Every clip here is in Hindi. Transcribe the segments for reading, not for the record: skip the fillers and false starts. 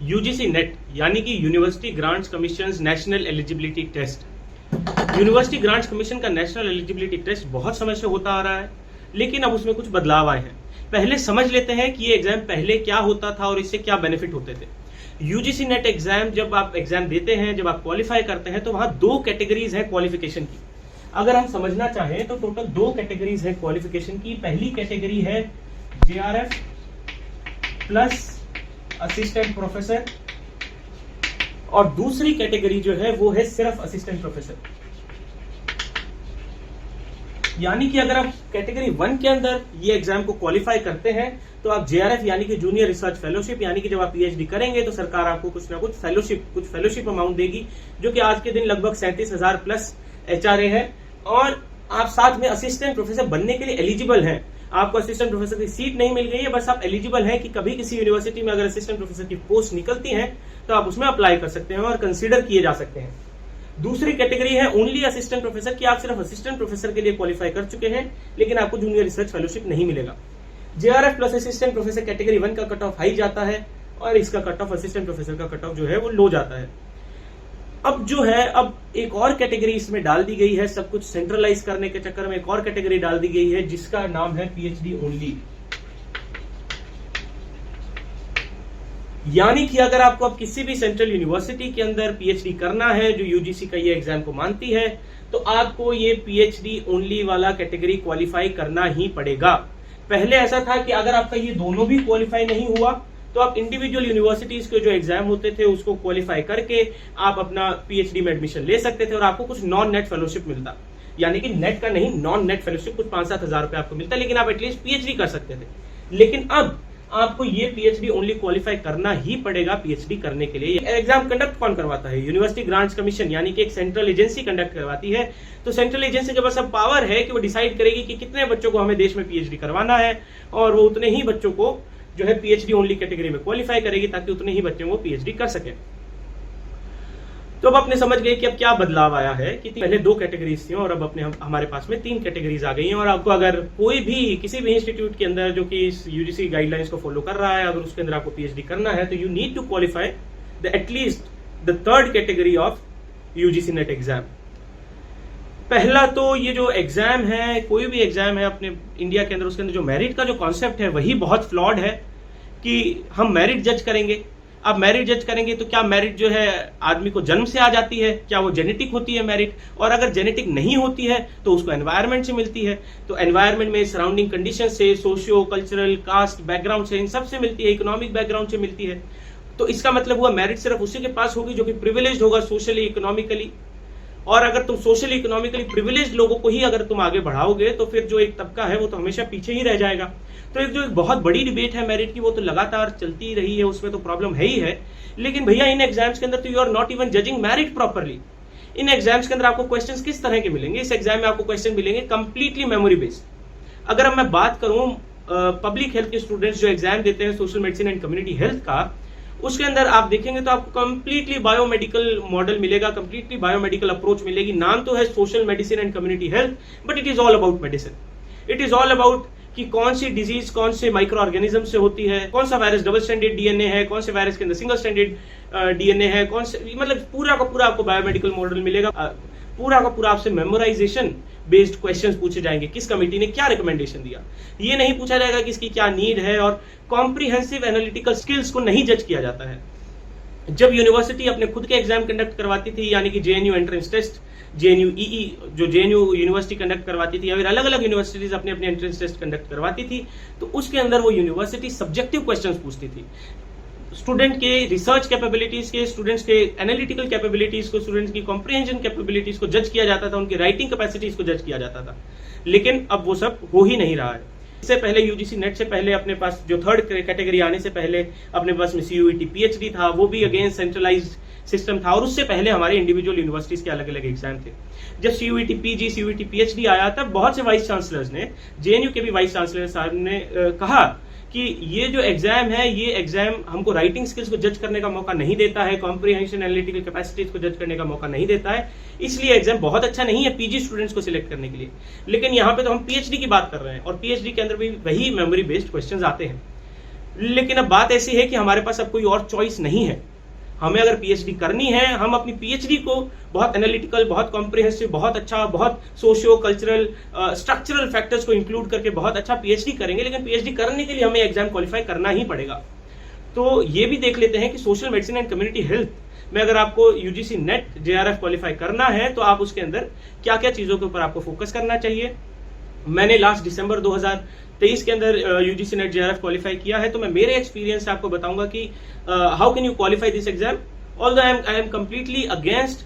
यूजीसी नेट यानी कि university grants commission national eligibility test. University grants commission का नेशनल एलिजिबिलिटी टेस्ट बहुत समय से होता आ रहा है, लेकिन अब उसमें कुछ बदलाव आए हैं। पहले समझ लेते हैं कि ये एग्जाम पहले क्या होता था और इससे क्या बेनिफिट होते थे। यूजीसी नेट एग्जाम जब आप एग्जाम देते हैं, जब आप क्वालिफाई करते हैं, तो वहां दो कैटेगरीज है क्वालिफिकेशन की। अगर हम समझना चाहें तो टोटल दो कैटेगरीज है क्वालिफिकेशन की। पहली कैटेगरी है जेआरएफ प्लस असिस्टेंट प्रोफेसर और दूसरी कैटेगरी जो है वो है सिर्फ असिस्टेंट प्रोफेसर। यानी कि अगर आप कैटेगरी 1 के अंदर ये एग्जाम को क्वालिफाई करते हैं तो आप जेआरएफ यानी कि जूनियर रिसर्च फेलोशिप, यानी कि जब आप पीएचडी करेंगे तो सरकार आपको कुछ ना कुछ फेलोशिप अमाउंट देगी, जो कि आज के दिन लगभग 37,000 प्लस एचआरए है। और आप साथ में असिस्टेंट प्रोफेसर बनने के लिए एलिजिबल हैं। आपको असिस्टेंट प्रोफेसर की सीट नहीं मिल गई है, बस आप एलिजिबल हैं कि कभी किसी यूनिवर्सिटी में अगर असिस्टेंट प्रोफेसर की पोस्ट निकलती है तो आप उसमें अप्लाई कर सकते हैं और कंसीडर किए जा सकते हैं। दूसरी कैटेगरी है ओनली असिस्टेंट प्रोफेसर, कि आप सिर्फ असिस्टेंट प्रोफेसर के लिए क्वालिफाई कर चुके हैं लेकिन आपको जूनियर रिसर्च फेलोशिप नहीं मिलेगा। JRF plus assistant professor category 1 का कट ऑफ हाई जाता है और इसका कट ऑफ असिस्टेंट प्रोफेसर का कट ऑफ जो है वो लो जाता है। अब जो है अब एक और कैटेगरी इसमें डाल दी गई है, सब कुछ सेंट्रलाइज करने के चक्कर में एक और कैटेगरी डाल दी गई है जिसका नाम है पीएचडी ओनली। यानी कि अगर आपको अब किसी भी सेंट्रल यूनिवर्सिटी के अंदर पीएचडी करना है जो यूजीसी का ये एग्जाम को मानती है, तो आपको ये पीएचडी ओनली वाला कैटेगरी क्वालिफाई करना ही पड़ेगा। पहले ऐसा था कि अगर आपका ये दोनों भी क्वालिफाई नहीं हुआ तो आप इंडिविजुअल यूनिवर्सिटीज के जो एग्जाम होते थे उसको क्वालिफाई करके आप अपना पीएचडी में एडमिशन ले सकते थे और आपको कुछ नॉन नेट फेलोशिप मिलता, यानी कि नेट का नहीं, नॉन नेट फेलोशिप कुछ 5-7 हजार रुपए आपको मिलता, लेकिन आप एटलीस्ट पीएचडी कर सकते थे। लेकिन अब आपको ये पीएचडी ओनली क्वालिफाई करना ही पड़ेगा पीएचडी करने के लिए। एग्जाम कंडक्ट कौन करवाता है? यूनिवर्सिटी ग्रांट्स कमीशन, यानी कि एक सेंट्रल एजेंसी कंडक्ट करवाती है। तो सेंट्रल एजेंसी के पास अब पावर है कि वो डिसाइड करेगी कि कितने बच्चों को हमें देश में पीएचडी करवाना है और वो उतने ही बच्चों को जो है पीएचडी ओनली कैटेगरी में क्वालिफाई करेगी ताकि उतने ही बच्चे वो पीएचडी कर सके। तो अब आपने समझ गए कि अब क्या बदलाव आया है कि पहले 2 कैटेगरीज थी और अब अपने हमारे पास में 3 कैटेगरीज आ गई हैं। और आपको अगर कोई भी किसी भी इंस्टीट्यूट के अंदर जो कि इस यूजीसी गाइडलाइंस को फॉलो कर रहा है, अगर उसके अंदर आपको पीएचडी करना है तो you need to qualify at least the 3rd category of UGC NET exam. पहला तो ये जो एग्जाम है, कोई भी एग्जाम है अपने इंडिया के अंदर, उसके अंदर जो मेरिट का जो कॉन्सेप्ट है वही बहुत फ्लॉड है कि हम मेरिट जज करेंगे। अब मेरिट जज करेंगे तो क्या मेरिट जो है आदमी को जन्म से आ जाती है? क्या वो जेनेटिक होती है मेरिट? और अगर जेनेटिक नहीं होती है तो उसको एनवायरनमेंट से मिलती है। तो एनवायरनमेंट में सराउंडिंग कंडीशन से, सोशियो कल्चरल, कास्ट बैकग्राउंड से, इन सब से मिलती है, इकोनॉमिक बैकग्राउंड से मिलती है। तो इसका मतलब हुआ मेरिट सिर्फ उसी के पास होगी जो कि प्रिविलेज्ड होगा सोशली इकोनॉमिकली। और अगर तुम सोशली इकोनॉमिकली प्रिविलेज्ड लोगों को ही अगर तुम आगे बढ़ाओगे तो फिर जो एक तबका है वो तो हमेशा पीछे ही रह जाएगा। तो एक जो एक बहुत बड़ी डिबेट है मेरिट की, वो तो लगातार चलती रही है, उसमें तो प्रॉब्लम है ही है। लेकिन भैया इन एग्जाम्स के अंदर तो you are not even judging merit properly. इन एग्जाम्स के अंदर आपको क्वेश्चंस किस तरह के मिलेंगे? इस एग्जाम में आपको क्वेश्चन मिलेंगे कंप्लीटली मेमोरी बेस्ड। अगर अब मैं बात करूं पब्लिक हेल्थ के स्टूडेंट्स जो एग्जाम देते हैं social medicine and community health का, उसके अंदर आप देखेंगे तो आपको कंप्लीटली बायोमेडिकल मॉडल मिलेगा, कंप्लीटली बायोमेडिकल अप्रोच मिलेगी। नाम तो है social medicine and community health, but it is all about medicine. It is all about कि कौन सी डिजीज कौन से माइक्रो ऑर्गेनिज्म से होती है, कौन सा वायरस डबल स्टैंडर्ड डीएनए है, कौन से वायरस के अंदर सिंगल स्टैंडर्ड डीएनए है, कौन से, मतलब पूरा का पूरा आपको बायोमेडिकल मॉडल मिलेगा। पूरा का पूरा आपसे मेमोराइजेशन बेस्ड क्वेश्चंस पूछे जाएंगे, किस कमेटी ने क्या रिकमेंडेशन दिया। ये नहीं पूछा जाएगा कि इसकी क्या नीड है, और कॉम्प्रिहेंसिव एनालिटिकल स्किल्स को नहीं जज किया जाता है। जब यूनिवर्सिटी अपने खुद के एग्जाम कंडक्ट करवाती थी, यानी कि JNU entrance test, JNU EE जो जेएनयू यूनिवर्सिटी कंडक्ट करवाती थी, या फिर अलग अलग यूनिवर्सिटीज अपने अपने एंट्रेंस टेस्ट कंडक्ट करवाती थी, तो उसके अंदर वो यूनिवर्सिटी सब्जेक्टिव क्वेश्चंस पूछती थी। स्टूडेंट के रिसर्च कैपेबिलिटीज के, स्टूडेंट्स के एनालिटिकल कैपेबिलिटीज को, स्टूडेंट्स की कॉम्प्रिहेंशन कैपेबिलिटीज को जज किया जाता था, उनकी राइटिंग कैपेसिटीज को जज किया जाता था। लेकिन अब वो सब हो ही नहीं रहा है। इससे पहले यूजीसी नेट से पहले अपने पास जो 3rd कैटेगरी आने से पहले अपने पास में सीयूईटी पीएचडी था, वो भी अगेन सेंट्रलाइज्ड सिस्टम था। और उससे पहले हमारे इंडिविजुअल यूनिवर्सिटीज के अलग अलग एग्जाम थे। जब सीयूईटी पीजी, सीयूईटी पीएचडी आया तब बहुत से वाइस चांसलर्स ने, जेएनयू के भी वाइस चांसलर साहब ने कहा कि ये जो एग्जाम है, ये एग्जाम हमको राइटिंग स्किल्स को जज करने का मौका नहीं देता है, कॉम्प्रिहेंशन एनालिटिकल कैपेसिटीज को जज करने का मौका नहीं देता है, इसलिए एग्जाम बहुत अच्छा नहीं है पीजी स्टूडेंट्स को सिलेक्ट करने के लिए। लेकिन यहाँ पे तो हम पीएचडी की बात कर रहे हैं और पीएचडी के अंदर भी वही मेमोरी बेस्ड क्वेश्चंस आते हैं। लेकिन अब बात ऐसी है कि हमारे पास अब कोई और चॉइस नहीं है। हमें अगर पीएचडी करनी है, हम अपनी पीएचडी को बहुत एनालिटिकल, बहुत कॉम्प्रिहेंसिव, बहुत अच्छा, बहुत सोशियो कल्चरल स्ट्रक्चरल फैक्टर्स को इंक्लूड करके बहुत अच्छा पीएचडी करेंगे, लेकिन पीएचडी करने के लिए हमें एग्जाम क्वालिफाई करना ही पड़ेगा। तो ये भी देख लेते हैं कि social medicine and community health में अगर आपको यूजीसी नेट जेआरएफ क्वालिफाई करना है तो आप उसके अंदर क्या क्या चीजों के ऊपर आपको फोकस करना चाहिए। मैंने लास्ट दिसंबर 2023 के अंदर यूजीसी नेट जेआरएफ क्वालिफाई किया है, तो मैं मेरे एक्सपीरियंस से आपको बताऊंगा कि how can you qualify this exam. Although I am completely against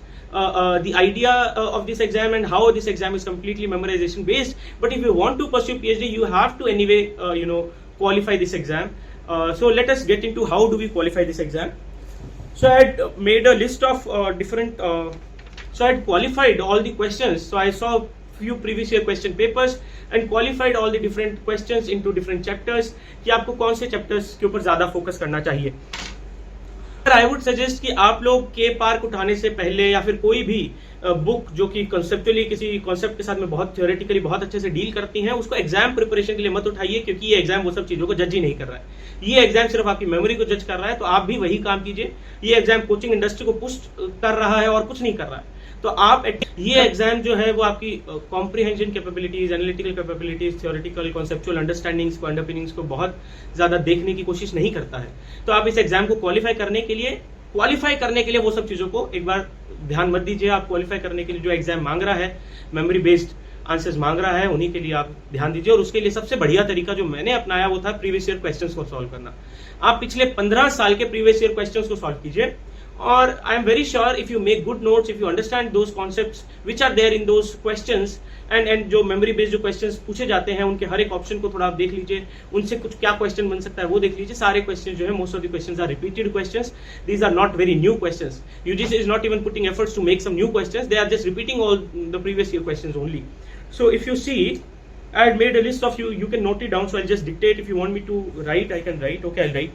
the idea of this exam and how this exam is completely memorization based, but if you want to pursue PhD you have to anyway qualify this exam. So let us get into how do we qualify this exam. So I had made a list of different so I had qualified all the questions. So I saw few previous year question papers and qualified all the different questions into different chapters कि आपको कौन से chapters के ऊपर ज्यादा फोकस करना चाहिए। आई वुड सजेस्ट कि आप लोग के पार्क उठाने से पहले या फिर कोई भी बुक जो कि कॉन्सेप्चुअली किसी कॉन्सेप्ट के साथ में बहुत थ्योरेटिकली बहुत अच्छे से डील करती हैं, उसको एग्जाम प्रिपरेशन के लिए मत उठाइए, क्योंकि ये एग्जाम वो सब चीजों को जज ही नहीं कर रहा है। ये एग्जाम सिर्फ आपकी मेमोरी को जज कर रहा है, तो आप भी वही काम कीजिए। ये एग्जाम कोचिंग इंडस्ट्री को पुश कर रहा है और कुछ नहीं कर रहा है। तो आप ये एग्जाम जो है वो आपकी comprehension capabilities, analytical capabilities, theoretical conceptual understandings को, अंडरपिनिंग्स को बहुत ज्यादा देखने की कोशिश नहीं करता है। तो आप इस एग्जाम को क्वालिफाई करने के लिए वो सब चीजों को एक बार ध्यान मत दीजिए। आप क्वालिफाई करने के लिए जो एग्जाम मांग रहा है, मेमोरी बेस्ड आंसर्स मांग रहा है, उन्हीं के लिए आप ध्यान दीजिए। और उसके लिए सबसे बढ़िया तरीका जो मैंने अपनाया वो था प्रीवियस ईयर क्वेश्चंस को सॉल्व करना। आप पिछले 15 साल के प्रीवियस ईयर क्वेश्चंस को सॉल्व कीजिए, और I am very sure if you make good notes, if you understand those concepts which are there in those questions and जो मेमोरी बेस्ड जो क्वेश्चंस पूछे जाते हैं उनके हर एक ऑप्शन को थोड़ा आप देख लीजिए, उनसे कुछ क्या क्वेश्चन बन सकता है वो देख लीजिए। सारे क्वेश्चन जो है, most of the questions are repeated questions, these are not very new questions. UGC is not even putting efforts to make some new questions, they are just repeating all the previous year questions only. So if you see, I had made a list of you can note it down, so I'll just dictate. If you want me to write, I can write. Okay, I'll write.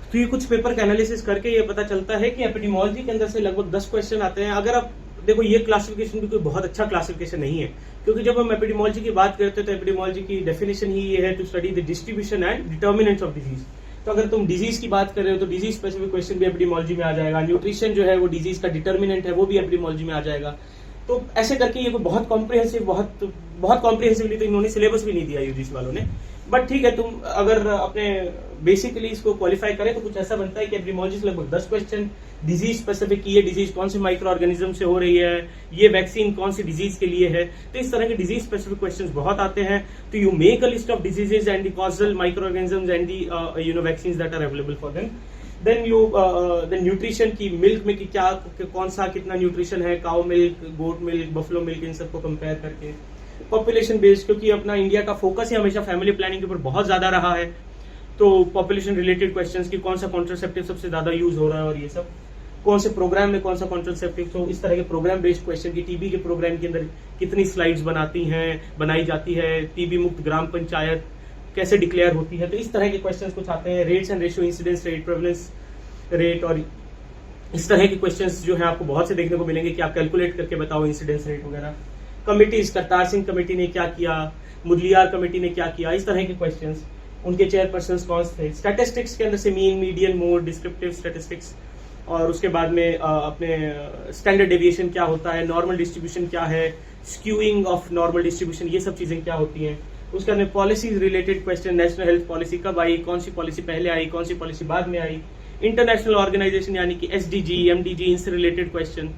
So ये कुछ पेपर का एनालिसिस करके ये पता चलता है कि एपिडेमियोलॉजी के अंदर से लगभग 10 क्वेश्चन आते हैं। अगर आप देखो, ये क्लासिफिकेशन भी कोई बहुत अच्छा क्लासिफिकेशन नहीं है, क्योंकि जब हम एपिडेमियोलॉजी की बात करते हैं तो एपिडेमियोलॉजी की डेफिनेशन ही ये है to study the distribution and determinants of disease. तो अगर तुम डिजीज की बात कर रहे हो तो डिजीज स्पेसिफिक क्वेश्चन भी एपिडेमियोलॉजी में आ जाएगा। न्यूट्रिशन जो है वो डिजीज का डिटर्मिनेंट है, वो भी एपिडेमियोलॉजी में आ जाएगा। तो ऐसे करके ये कोई बहुत कॉम्प्रिहेंसिवली तो इन्होंने सिलेबस भी नहीं दिया यूजीसी वालों ने। बट ठीक है, तुम अगर अपने बेसिकली इसको क्वालिफाई करें तो कुछ ऐसा बनता है कि एपिडेमियोलॉजी से लगभग 10 क्वेश्चन, डिजीज स्पेसिफिक की, ये डिजीज कौन से माइक्रो ऑर्गेनिज्म से हो रही है, ये वैक्सीन कौन सी डिजीज के लिए है। तो इस तरह के डिजीज स्पेसिफिक क्वेश्चंस बहुत आते हैं। तो you make a list of diseases and the causal micro organisms and the vaccines that are available for them. Then nutrition की, मिल्क में कि क्या कौन सा कितना न्यूट्रिशन है, cow milk, goat milk, buffalo milk, इन सबको कंपेयर करके। पॉपुलेशन बेस्ड, क्योंकि अपना इंडिया का फोकस ही हमेशा फैमिली प्लानिंग के ऊपर बहुत ज्यादा रहा है, तो पॉपुलेशन रिलेटेड क्वेश्चंस की कौन सा कॉन्ट्रासेप्टिव सबसे ज्यादा यूज हो रहा है और ये सब, कौन से प्रोग्राम में कौन सा कॉन्ट्रासेप्टिव। तो इस तरह के प्रोग्राम बेस्ड क्वेश्चन की, टीबी के प्रोग्राम के अंदर कितनी स्लाइड्स बनाई जाती है, टीबी मुक्त ग्राम पंचायत कैसे डिक्लेयर होती है। तो इस तरह के क्वेश्चन कुछ आते हैं। Rates and ratio, incidence rate, prevalence rate, और इस तरह के क्वेश्चंस जो है आपको बहुत से देखने को मिलेंगे कि आप कैलकुलेट करके बताओ इंसिडेंस रेट वगैरह। कमिटीज, करतार सिंह कमेटी ने क्या किया, मुदलियार कमेटी ने क्या किया, इस तरह के क्वेश्चंस, उनके चेयरपर्सन कौन थे। स्टैटिस्टिक्स के अंदर से mean, median, mode, descriptive statistics, और उसके बाद में अपने स्टैंडर्ड डेविएशन क्या होता है, नॉर्मल डिस्ट्रीब्यूशन क्या है, स्क्यूइंग ऑफ नॉर्मल डिस्ट्रीब्यूशन, ये सब चीजें क्या होती हैं। उसके बाद में policies related question, national health policy कब आई, कौन सी पॉलिसी पहले आई, कौन सी पॉलिसी बाद में आई, इंटरनेशनल ऑर्गेनाइजेशन यानी कि एसडीजी, एमडीजी, इनसे रिलेटेड क्वेश्चन।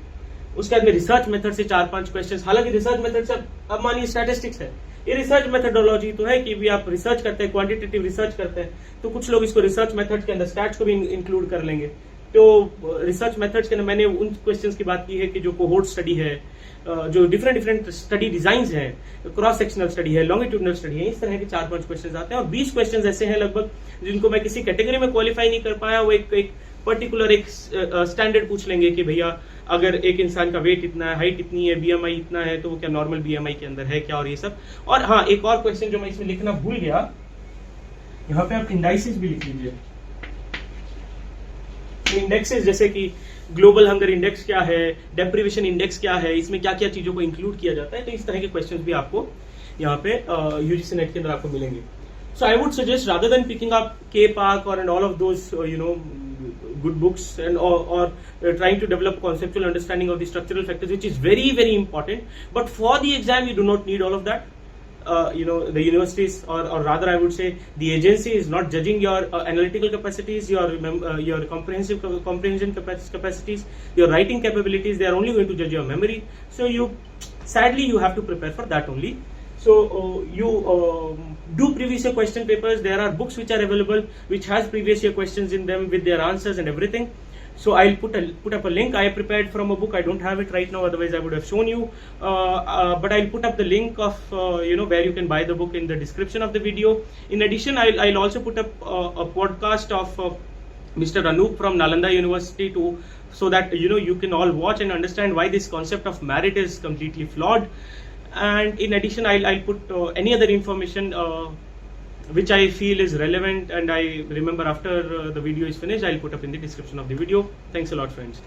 उसके बाद में रिसर्च मेथड से 4-5 क्वेश्चन। हालांकि रिसर्च मेथड से अब मानिए स्टैटिस्टिक्स है, ये रिसर्च मेथडोलॉजी तो है कि भी आप रिसर्च करते हैं, क्वांटिटेटिव रिसर्च करते हैं, तो कुछ लोग इसको रिसर्च मेथड के अंदर स्टैट्स को भी इंक्लूड कर लेंगे। तो रिसर्च मेथड्स के अंदर मैंने उन क्वेश्चंस की बात की है कि जो कोहोर्ट स्टडी है, जो डिफरेंट स्टडी डिजाइंस हैं, क्रॉस सेक्शनल स्टडी है, लॉन्गिट्यूडनल स्टडी है, इस तरह के 4-5 क्वेश्चन आते हैं। और 20 क्वेश्चन ऐसे हैं लगभग जिनको मैं किसी कैटेगरी में क्वालिफाई नहीं कर पाया, वो एक पर्टिकुलर एक स्टैंडर्ड पूछ लेंगे कि भैया अगर एक इंसान का वेट इतना है, हाइट इतनी है, बीएमआई इतना है, तो वो क्या नॉर्मल बीएमआई के अंदर है क्या, और ये सब। और हाँ, एक और क्वेश्चन जो मैं इसमें लिखना भूल गया, यहाँ पे आप इंडाइसिस भी लिख लीजिए। इंडेक्सेस जैसे कि ग्लोबल हंगर इंडेक्स क्या है, डेप्रिवेशन इंडेक्स क्या है, इसमें क्या क्या चीजों को इंक्लूड किया जाता है, तो इस तरह के क्वेश्चंस भी आपको यहाँ पे यूजीसी नेट के अंदर आपको मिलेंगे। So I would suggest rather than picking up के पार्क और and all of those good books and or trying to develop conceptual understanding of the structural factors, which is very very important, but for the exam you do not need all of that. The universities or rather I would say the agency is not judging your analytical capacities, your comprehension capacities, your writing capabilities. They are only going to judge your memory, so sadly you have to prepare for that only. So you do previous year question papers. There are books which are available which has previous year questions in them with their answers and everything. So I'll put up a link. I prepared from a book. I don't have it right now, otherwise I would have shown you. But I'll put up the link of where you can buy the book in the description of the video. In addition, I'll also put up a podcast of Mr. Anup from Nalanda University so that you can all watch and understand why this concept of merit is completely flawed. And in addition, I'll put any other information which I feel is relevant and I remember after the video is finished, I'll put up in the description of the video. Thanks a lot, friends.